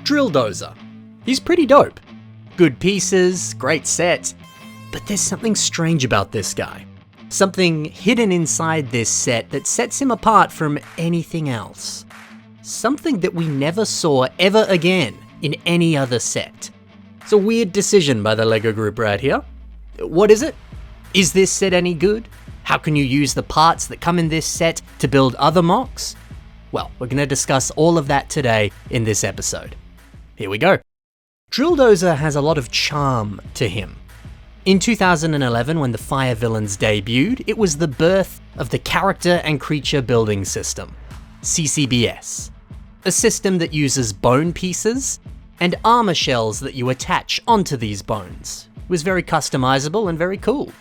Drilldozer. He's pretty dope. Good pieces, great set, but there's something strange about this guy. Something hidden inside this set that sets him apart from anything else. Something that we never saw ever again in any other set. It's a weird decision by the LEGO group right here. What is it? Is this set any good? How can you use the parts that come in this set to build other MOCs? Well, we're going to discuss all of that today in this episode. Here we go. Drilldozer has a lot of charm to him. In 2011, when the Fire Villains debuted, it was the birth of the Character and Creature Building System, CCBS. A system that uses bone pieces and armor shells that you attach onto these bones. It was very customizable and very cool.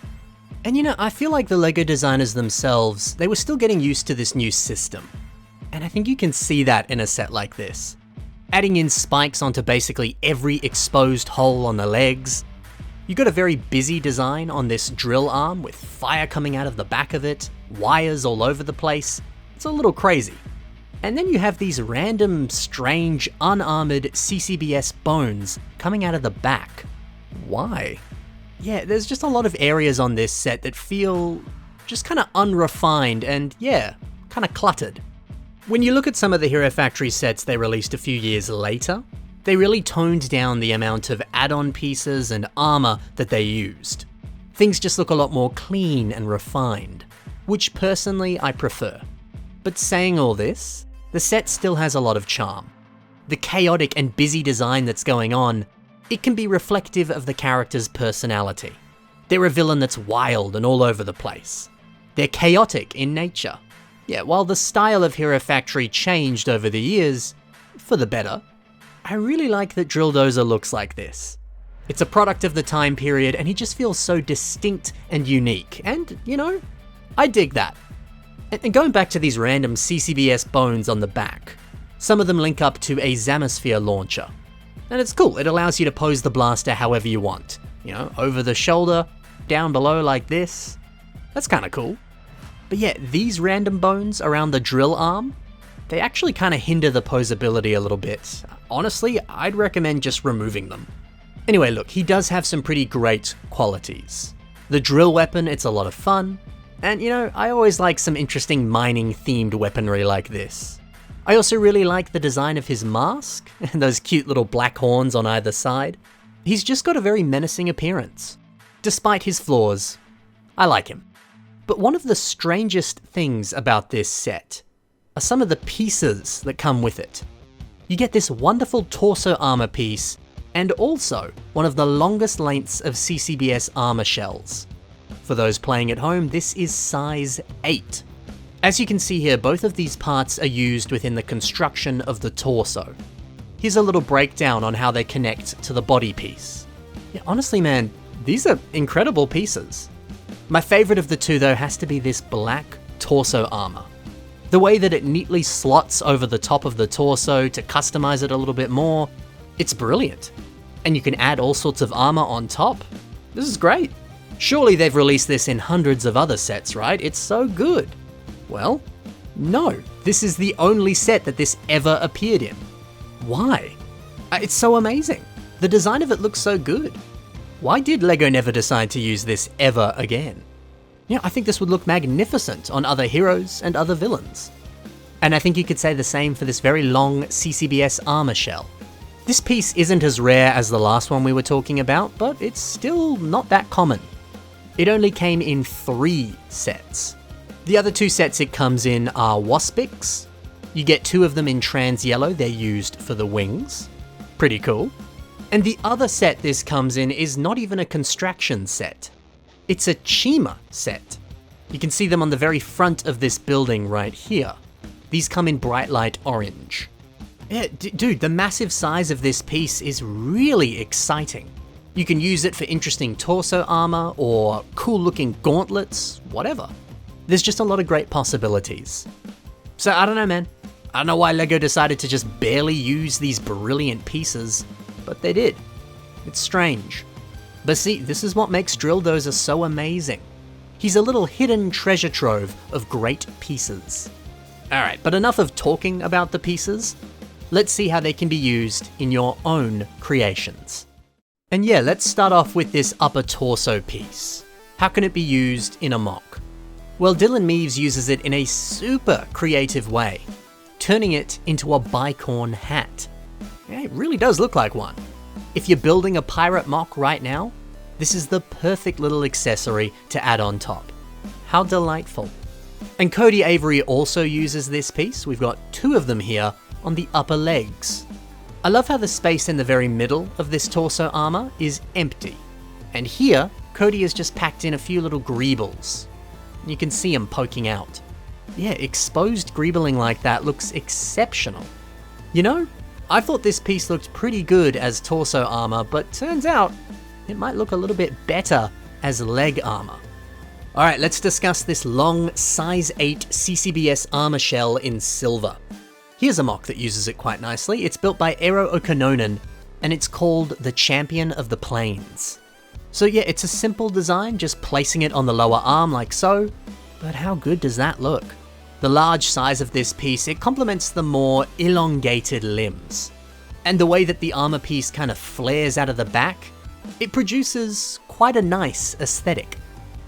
And you know, I feel like the LEGO designers themselves, they were still getting used to this new system. And I think you can see that in a set like this. Adding in spikes onto basically every exposed hole on the legs. You got a very busy design on this drill arm with fire coming out of the back of it, wires all over the place. It's a little crazy. And then you have these random, strange, unarmored CCBS bones coming out of the back. Why? Yeah, there's just a lot of areas on this set that feel just kind of unrefined and, yeah, kind of cluttered. When you look at some of the Hero Factory sets they released a few years later, they really toned down the amount of add-on pieces and armor that they used. Things just look a lot more clean and refined, which personally I prefer. But saying all this, the set still has a lot of charm. The chaotic and busy design that's going on, it can be reflective of the character's personality. They're a villain that's wild and all over the place. They're chaotic in nature. Yeah, while the style of Hero Factory changed over the years, for the better, I really like that Drilldozer looks like this. It's a product of the time period and he just feels so distinct and unique, and, you know, I dig that. And going back to these random CCBS bones on the back, some of them link up to a Zamisphere launcher. And it's cool, it allows you to pose the blaster however you want. You know, over the shoulder, down below like this. That's kinda cool. But yeah, these random bones around the drill arm, they actually kind of hinder the posability a little bit. Honestly, I'd recommend just removing them. Anyway, look, he does have some pretty great qualities. The drill weapon, it's a lot of fun. And you know, I always like some interesting mining themed weaponry like this. I also really like the design of his mask, and those cute little black horns on either side. He's just got a very menacing appearance. Despite his flaws, I like him. But one of the strangest things about this set are some of the pieces that come with it. You get this wonderful torso armor piece, and also one of the longest lengths of CCBS armor shells. For those playing at home, this is size 8. As you can see here, both of these parts are used within the construction of the torso. Here's a little breakdown on how they connect to the body piece. Yeah, honestly man, these are incredible pieces. My favorite of the two though has to be this black torso armor. The way that it neatly slots over the top of the torso to customize it a little bit more, it's brilliant. And you can add all sorts of armor on top. This is great. Surely they've released this in hundreds of other sets, right? It's so good. Well, no. This is the only set that this ever appeared in. Why? It's so amazing. The design of it looks so good. Why did LEGO never decide to use this ever again? Yeah, I think this would look magnificent on other heroes and other villains. And I think you could say the same for this very long CCBS armor shell. This piece isn't as rare as the last one we were talking about, but it's still not that common. It only came in 3 sets. The other 2 sets it comes in are Waspix. You get 2 of them in trans yellow, they're used for the wings. Pretty cool. And the other set this comes in is not even a construction set. It's a Chima set. You can see them on the very front of this building right here. These come in bright light orange. Yeah, dude, the massive size of this piece is really exciting. You can use it for interesting torso armor or cool looking gauntlets, whatever. There's just a lot of great possibilities. So I don't know, man. I don't know why LEGO decided to just barely use these brilliant pieces, but they did. It's strange. But see, this is what makes Drilldozer so amazing. He's a little hidden treasure trove of great pieces. Alright, but enough of talking about the pieces. let's see how they can be used in your own creations. And yeah, let's start off with this upper torso piece. How can it be used in a mock? Well, Dylan Meaves uses it in a super creative way, turning it into a bicorn hat. Yeah, it really does look like one. If you're building a pirate mock right now, this is the perfect little accessory to add on top. How delightful. And Cody Avery also uses this piece. We've got 2 of them here on the upper legs. I love how the space in the very middle of this torso armor is empty. And here, Cody has just packed in a few little greebles. You can see them poking out. Yeah, exposed greebling like that looks exceptional. You know, I thought this piece looked pretty good as torso armor, but turns out it might look a little bit better as leg armor. Alright, let's discuss this long size 8 CCBS armor shell in silver. Here's a mock that uses it quite nicely. It's built by Eero Okanonen, and it's called the Champion of the Plains. So yeah, it's a simple design, just placing it on the lower arm like so, but how good does that look? The large size of this piece, it complements the more elongated limbs. And the way that the armor piece kind of flares out of the back, it produces quite a nice aesthetic.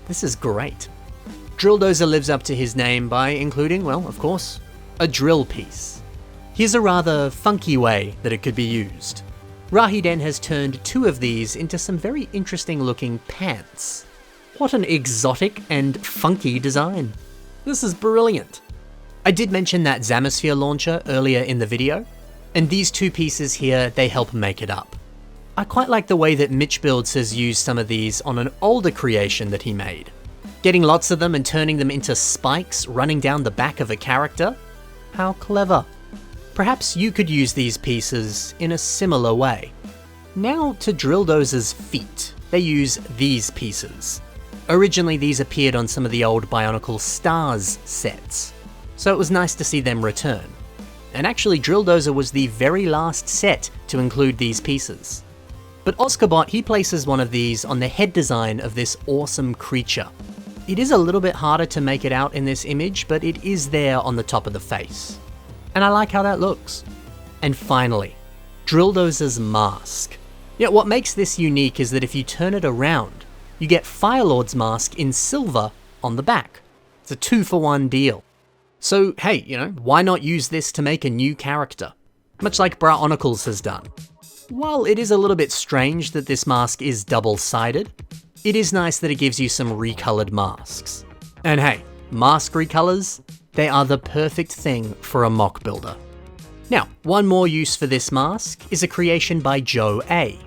This is great. Drilldozer lives up to his name by including, well, of course, a drill piece. Here's a rather funky way that it could be used. Rahiden has turned 2 of these into some very interesting looking pants. What an exotic and funky design. This is brilliant. I did mention that Zamisphere launcher earlier in the video, and these 2 pieces here, they help make it up. I quite like the way that Mitch Builds has used some of these on an older creation that he made. Getting lots of them and turning them into spikes running down the back of a character. How clever. Perhaps you could use these pieces in a similar way. Now to Drilldozer's feet. They use these pieces. Originally these appeared on some of the old Bionicle Stars sets, so it was nice to see them return. And actually Drilldozer was the very last set to include these pieces. But Oscarbot, he places one of these on the head design of this awesome creature. It is a little bit harder to make it out in this image, but it is there on the top of the face. And I like how that looks. And finally, Drilldozer's mask. Yeah, what makes this unique is that if you turn it around, you get Firelord's mask in silver on the back. It's a 2-for-1 deal. So hey, you know, why not use this to make a new character? Much like Bionicles has done. While it is a little bit strange that this mask is double-sided, it is nice that it gives you some recolored masks. And hey, mask recolors, they are the perfect thing for a mock builder. Now, one more use for this mask is a creation by Joe A.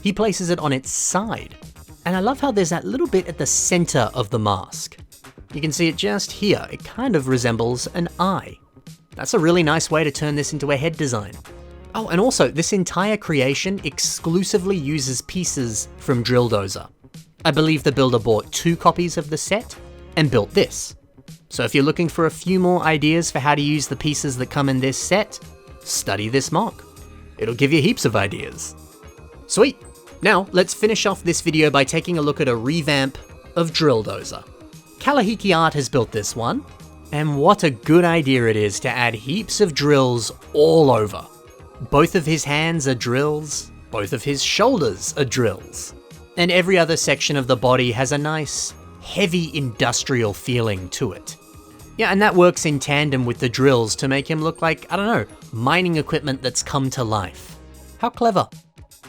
He places it on its side, and I love how there's that little bit at the center of the mask. You can see it just here, it kind of resembles an eye. That's a really nice way to turn this into a head design. Oh, and also, this entire creation exclusively uses pieces from Drilldozer. I believe the builder bought 2 copies of the set and built this. So if you're looking for a few more ideas for how to use the pieces that come in this set, study this mock. It'll give you heaps of ideas. Sweet! Now, let's finish off this video by taking a look at a revamp of Drilldozer. Kalahiki Art has built this one, and what a good idea it is to add heaps of drills all over. Both of his hands are drills, both of his shoulders are drills, and every other section of the body has a nice, heavy industrial feeling to it. Yeah, and that works in tandem with the drills to make him look like, I don't know, mining equipment that's come to life. How clever.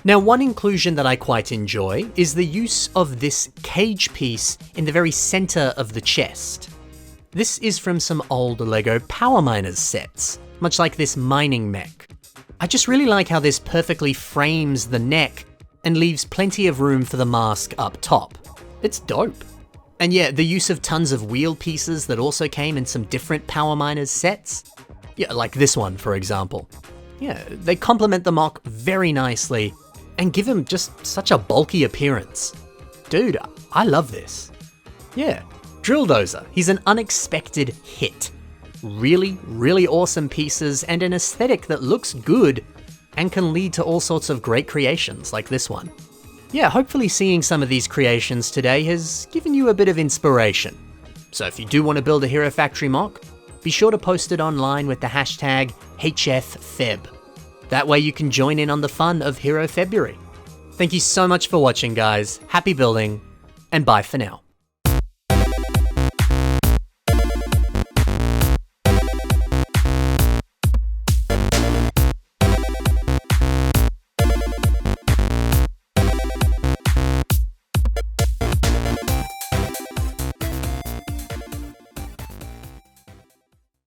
Now, one inclusion that I quite enjoy is the use of this cage piece in the very center of the chest. This is from some old LEGO Power Miners sets, much like this mining mech. I just really like how this perfectly frames the neck and leaves plenty of room for the mask up top. It's dope. And yeah, the use of tons of wheel pieces that also came in some different Power Miners sets. Yeah, like this one, for example. Yeah, they complement the mock very nicely and give him just such a bulky appearance. Dude, I love this. Yeah, Drilldozer, he's an unexpected hit. Really, really awesome pieces and an aesthetic that looks good and can lead to all sorts of great creations like this one. Yeah, hopefully seeing some of these creations today has given you a bit of inspiration. So if you do want to build a Hero Factory mock, be sure to post it online with the hashtag HFFeb. That way you can join in on the fun of Hero February. Thank you so much for watching, guys. Happy building, and bye for now.